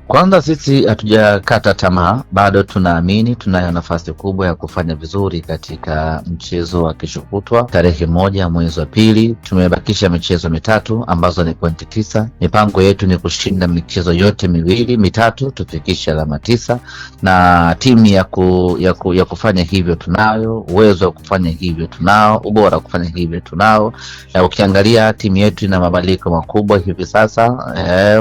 Kwanza sisi hatujakata tamaa, bado tunaamini tunayo nafasi kubwa ya kufanya vizuri katika mchezo wa kesho kutwa tarehe 1 mwezi wa pili. Tumebakisha michezo mitatu ambazo ni pointi 9. Mipango yetu ni kushinda michezo yote mitatu tufikishe alama 9, na timu ya kufanya hivyo tunayo, uwezo wa kufanya hivyo tunao, ubora wa kufanya hivyo tunao. Ukiangalia timu yetu ina mabadiliko makubwa hivi sasa,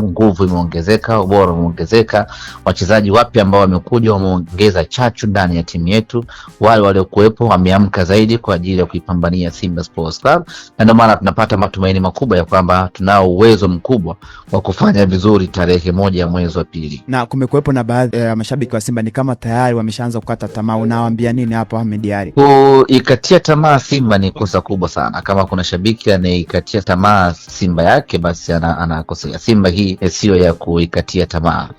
nguvu imeongezeka, ubora umeongezeka, wachezaji wapya ambao wamekuja wameongeza chachu ndani ya timu yetu. Wale waliokuwepo wameamka zaidi kwa ajili ya kuipambania Simba Sports Club, na ndio maana tunapata matumaini makubwa ya kwamba tunao uwezo mkubwa wa kufanya vizuri tarehe 1 mwezi wa pili. Na kumekuwepo na baadhi ya mashabiki wa Simba ni kama tayari wameshaanza kukata tamaa. Unawaambia nini hapo Ahmed Ally? Kuikatia tamaa Simba ni kosa kubwa sana. Kama kuna shabiki anaikatia tamaa Simba yake, basi anakosea. Simba hii sio ya kuikatia tamaa.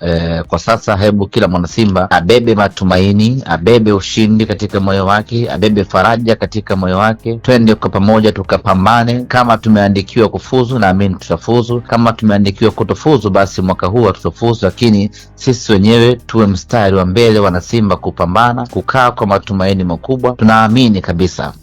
Kwa sasa hebu kila mwana Simba abebe matumaini, abebe ushindi katika moyo wake, abebe faraja katika moyo wake. Twende kwa pamoja tukapambane. Kama tumeandikiwa kufuzu, naamini tutafuzu. Kama tumeandikiwa kutofuzu, basi mwaka huu tutafuzu, lakini sisi wenyewe tuwe mstari wa mbele wana Simba kupambana, kukaa kwa matumaini makubwa. Tunaamini kabisa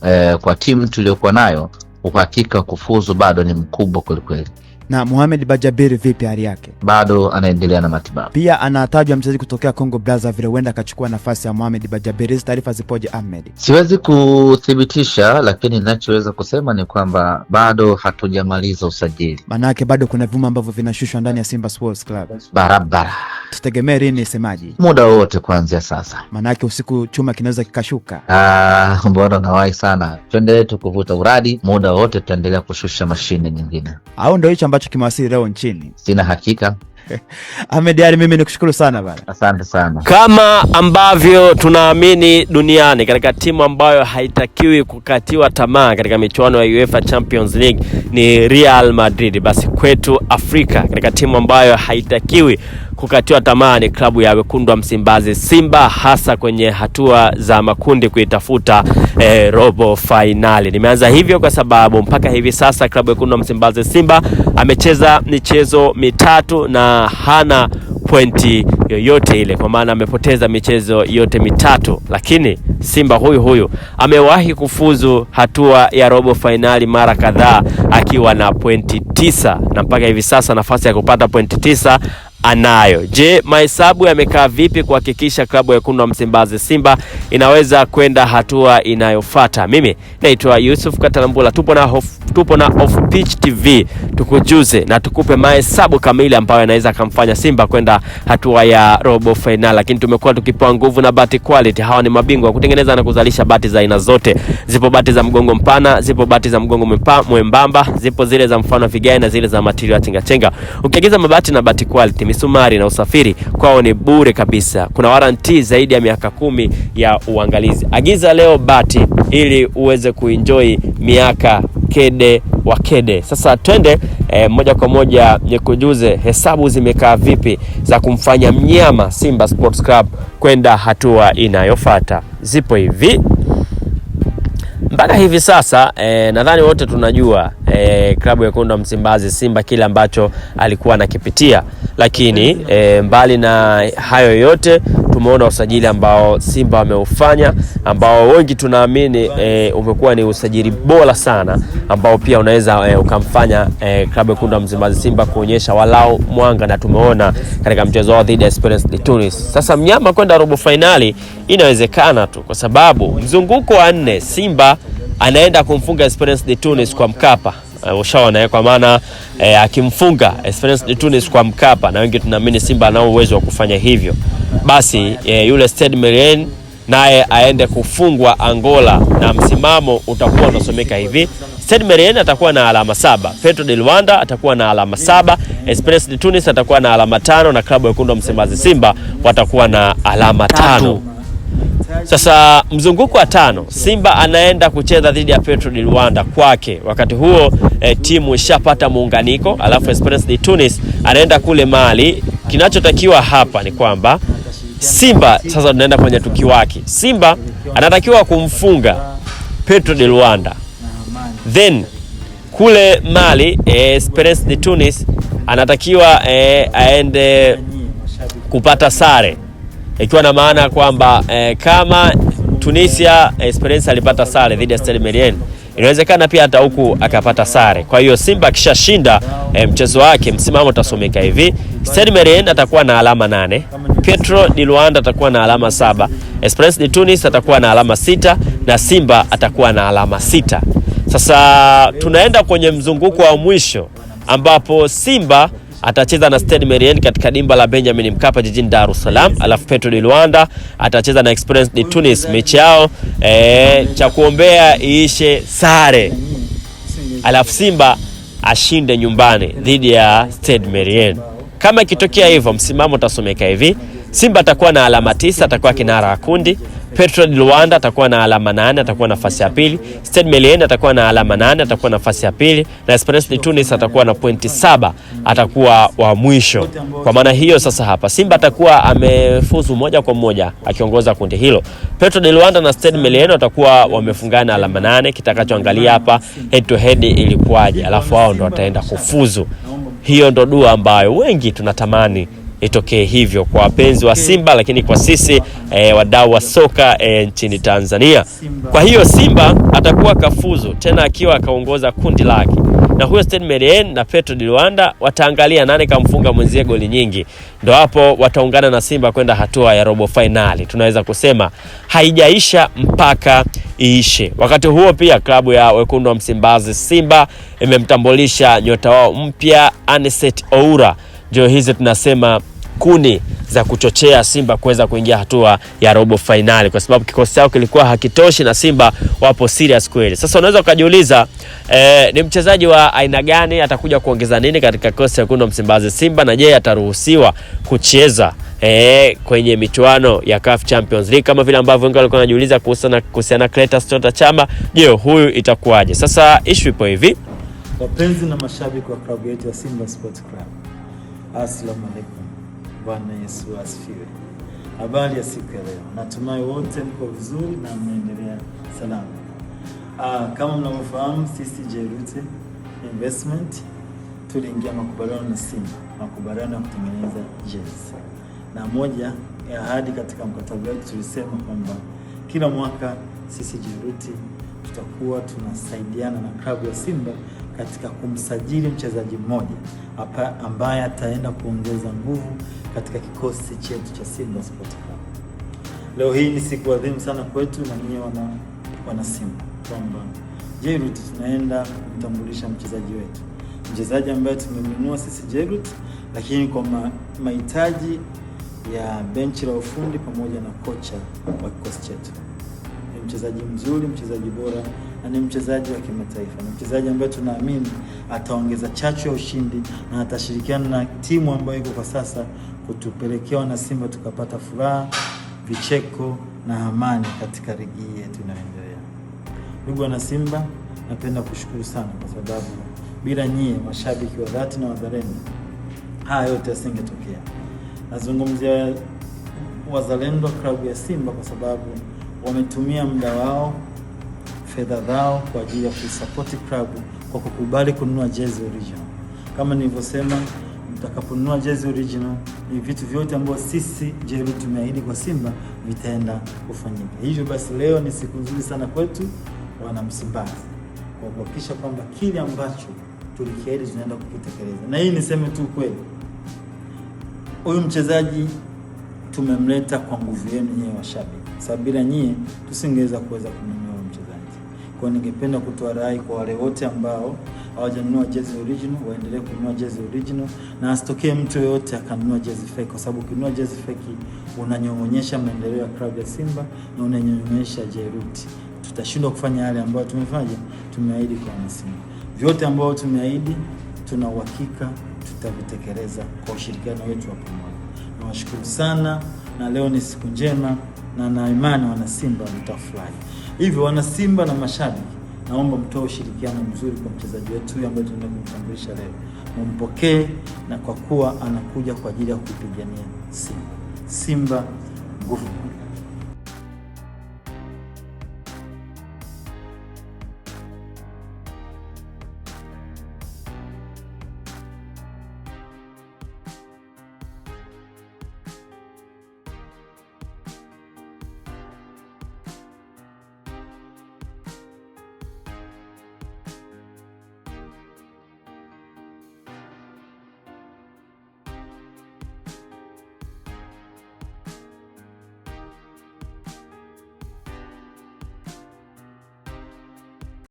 kwa timu tuliyokuwa nayo uhakika kufuzu bado ni mkubwa kweli. Na Mohamed Bajabiri vipi hali yake? Bado anaendelea na matibabu. Pia anatajwa mchezaji kutokea Congo Brazzaville huenda akachukua nafasi ya Mohamed Bajabiri. Taarifa zipoje Ahmed? Siwezi kuthibitisha, lakini ninachoweza kusema ni kwamba bado hatujamaliza usajili. Maana yake bado kuna vyuma ambavyo vinashushwa ndani ya Simba Sports Club. Barabara. Tutegemee lini semaji? Muda wote kuanzia sasa. Maana yake usiku chuma kinaweza kikashuka. Mbona nawahi sana. Tuendelee tukuvuta uradi, muda wote tutaendelea kushusha mashine nyingine. Au ndio hicho ambacho kimewasili leo nchini? Sina hakika. Ahmed Ally, mimi nikushukuru sana bana. Asante sana. Kama ambavyo tunaamini duniani katika timu ambayo haitakiwi kukatiwa tamaa katika michuano ya UEFA Champions League ni Real Madrid, basi kwetu Afrika katika timu ambayo haitakiwi kukatiwa tamaa ni klabu ya wekundu wa Msimbazi Simba, hasa kwenye hatua za makundi kuitafuta robo finali. Nimeanza hivyo kwa sababu mpaka hivi sasa klabu ya wekundu wa Msimbazi Simba amecheza michezo mitatu na hana pointi yoyote ile, kwa maana amepoteza michezo yote mitatu. Lakini Simba huyu amewahi kufuzu hatua ya robo finali mara kadhaa akiwa na pointi 9, na mpaka hivi sasa nafasi ya kupata pointi 9 anayo. Je, mahesabu yamekaa vipi kuhakikisha klabu ya wekundu wa Msimbazi Simba inaweza kwenda hatua inayofuata? Mimi naitwa Yusuf Katalambula, tupo na Off Pitch TV, tukujuze na tukupe mahesabu kamili ambayo yanaweza kumfanya Simba kwenda hatua ya robo final. Lakini tumekuwa tukipewa nguvu na Bati Quality. Hawa ni mabingwa kutengeneza na kuzalisha bati za aina zote. Zipo bati za mgongo mpana, zipo bati za mgongo mwembamba, zipo zile za mfano vigae na zile za material chenga. Ukiagiza mabati na Bati Quality, misumari na usafiri kwao ni bure kabisa. Kuna warranty zaidi ya miaka 10 ya uangalizi. Agiza leo bati ili uweze kuenjoy miaka kede wa kede. Sasa twende moja kwa moja nikujuze hesabu zimekaa vipi za kumfanya mnyama Simba Sports Club kwenda hatua inayofuata. Zipo hivi. Mpaka hivi sasa nadhani wote tunajua klabu ya wekundu wa Msimbazi Simba kile ambacho alikuwa anakipitia, lakini mbali na hayo yote tumeona usajili ambao Simba wameufanya ambao wengi tunaamini umekuwa ni usajili bora sana ambao pia unaweza ukamfanya klabu ya wekundu wa Msimbazi Simba kuonyesha walau mwanga, na tumeona katika mchezo wao dhidi ya Esperance de Tunis. Sasa mnyama kwenda robo finali inawezekana tu kwa sababu mzunguko wa 4 Simba anaenda kumfunga Esperance de Tunis kwa Mkapa. Ushaona kwa maana akimfunga Esperance de Tunis kwa Mkapa, na wengi tunaamini Simba anao uwezo wa kufanya hivyo, basi yule Stade Malien naye aende kufungwa Angola, na msimamo utakuwa unasomeka hivi: Stade Malien atakuwa na alama 7, Petro de Luanda atakuwa na alama 7, Esperance de Tunis atakuwa na alama 5, na klabu ya wekundu wa Msimbazi Simba watakuwa na alama 5. Sasa mzunguko wa 5 Simba anaenda kucheza dhidi ya Petro de Luanda kwake. Wakati huo timu ishapata muunganiko, alafu Esperance de Tunis anaenda kule Mali. Kinachotakiwa hapa ni kwamba Simba sasa tunaenda kwenye tukio wake. Simba anatakiwa kumfunga Petro de Luanda, then kule Mali Esperance de Tunis anatakiwa aende kupata sare, ikiwa na maana kwamba kama Tunisia Esperance alipata sare dhidi ya Stade Malien, inawezekana pia hata huku akapata sare. Kwa hiyo Simba akishashinda mchezo wake, msimamo utasomeka hivi: Stade Malien atakuwa na alama 8, Petro di Luanda atakuwa na alama 7, Esperance de Tunis atakuwa na alama 6 na Simba atakuwa na alama 6. Sasa tunaenda kwenye mzunguko wa mwisho ambapo Simba atacheza na Stade Malien katika dimba la Benjamin Mkapa jijini Dar es Salaam, alafu Petro di Luanda atacheza na Esperance de Tunis. Mechi yao cha kuombea iishe sare, alafu Simba ashinde nyumbani dhidi ya Stade Malien. Kama ikitokea hivyo, msimamo utasomeka hivi: Simba atakuwa na alama 9, atakuwa kinara wa kundi. Petro di Luanda atakuwa na alama 8, atakuwa nafasi ya pili. Stade Malien atakuwa na alama 8, atakuwa nafasi ya pili, na Esperance de Tunis atakuwa na pointi 7, atakuwa wa mwisho. Kwa maana hiyo sasa hapa Simba atakuwa amefuzu moja kwa moja akiongoza kundi hilo. Petro di Luanda na Stade Malien watakuwa wamefungana alama 8. Kitakachoangalia hapa head to head ilikuwaje, alafu wao ndo wataenda kufuzu. Hiyo ndo dua ambayo wengi tunatamani itokee hivyo kwa wapenzi wa Simba, lakini kwa sisi wadau wa soka nchini Tanzania. Kwa hiyo Simba atakuwa kafuzu tena akiwa akaongoza kundi lake, na huyo Stade Malien na Petro di Luanda wataangalia nani kamfunga mwenzie goli nyingi. Ndio hapo wataungana na Simba kwenda hatua ya robo finali. Tunaweza kusema haijaisha mpaka iishe. Wakati huo pia klabu ya Wekundu wa Msimbazi Simba imemtambulisha nyota wao mpya Anicet Oura. Ndio hizi tunasema kuni za kuchochea Simba kuweza kuingia hatua ya robo finali, kwa sababu kikosi chao kilikuwa hakitoshi na Simba wapo serious kweli. Sasa unaweza ukajiuliza ni mchezaji wa aina gani atakuja kuongeza nini katika kikosi cha Wekundu wa Msimbazi Simba, na je ataruhusiwa kucheza kwenye michuano ya CAF Champions League kama vile ambavyo wengi walikuwa wanajiuliza kuhusiana na Clatous Chota Chama. Je, huyu itakuwaje? Sasa issue ipo hivi: wapenzi na mashabiki wa klabu yetu ya Simba Sports Club, assalamu alaikum. Bwana Yesu asifiwe. Habari ya siku ya leo, natumai wote mko vizuri na mnaendelea salama. Kama mnavyofahamu, sisi Jeruti Investment tuliingia makubaliano na Simba, makubaliano ya kutengeneza jezi, na moja ya ahadi katika mkataba wetu tulisema kwamba kila mwaka sisi Jeruti tutakuwa tunasaidiana na klabu ya Simba katika kumsajili mchezaji mmoja ambaye ataenda kuongeza nguvu katika kikosi chetu cha Simba Sports Club. Leo hii ni siku adhimu sana kwetu na nyinyi wana Simba, kwamba Jeruti tunaenda kumtambulisha mchezaji wetu, mchezaji ambaye tumemnunua sisi Jeruti, lakini kwa mahitaji ya benchi la ufundi pamoja na kocha wa kikosi chetu. Ni mchezaji mzuri, mchezaji bora, na ni mchezaji wa kimataifa. Ni mchezaji ambaye tunaamini ataongeza chachu ya ushindi na atashirikiana na timu ambayo iko kwa sasa kutupelekea wana Simba tukapata furaha, vicheko na amani katika ligi yetu inayoendelea. Ndugu wana Simba, napenda kushukuru sana kwa sababu bila nyie mashabiki wa dhati na wazalendo haya yote yasingetokea. Nazungumzia wazalendo klabu ya Simba kwa sababu wametumia muda wao, fedha zao kwa ajili ya kuisupport club kwa kukubali kununua jezi original. Kama nilivyosema, mtakaponunua jezi original, ni vitu vyote ambavyo sisi Jeruti tumeahidi kwa Simba vitaenda kufanyika. Hivyo basi leo ni siku nzuri sana kwetu wana Msimbazi, kwa kuhakikisha kwamba kile ambacho tulikiahidi tunaenda kukitekeleza. Na hii niseme tu kweli, huyu mchezaji tumemleta kwa nguvu yenu nyie washabiki. Sababu bila nyie tusingeweza kuweza kununua mchezaji. Kwa ningependa kutoa rai kwa wale wote ambao hawajanunua jezi original waendelee kununua jezi original, na asitokee mtu yote akanunua jezi fake, kwa sababu ukinunua jezi fake unanyong'onyesha maendeleo ya klabu ya Simba na unanyong'onyesha Jeruti. Tutashindwa kufanya yale ambayo tumeahidi kwa Simba. Vyote ambao tumeahidi tuna uhakika tutavitekeleza kwa ushirikiano wetu wa pamoja. Nawashukuru sana, na leo ni siku njema na na imani wana Simba mtafurahi. Hivyo wana Simba na mashabiki, naomba mtoe ushirikiano mzuri kwa mchezaji wetu ambaye tunaenda kumtambulisha leo. Mumpokee, na kwa kuwa anakuja kwa ajili ya kupigania Simba. Simba nguvu.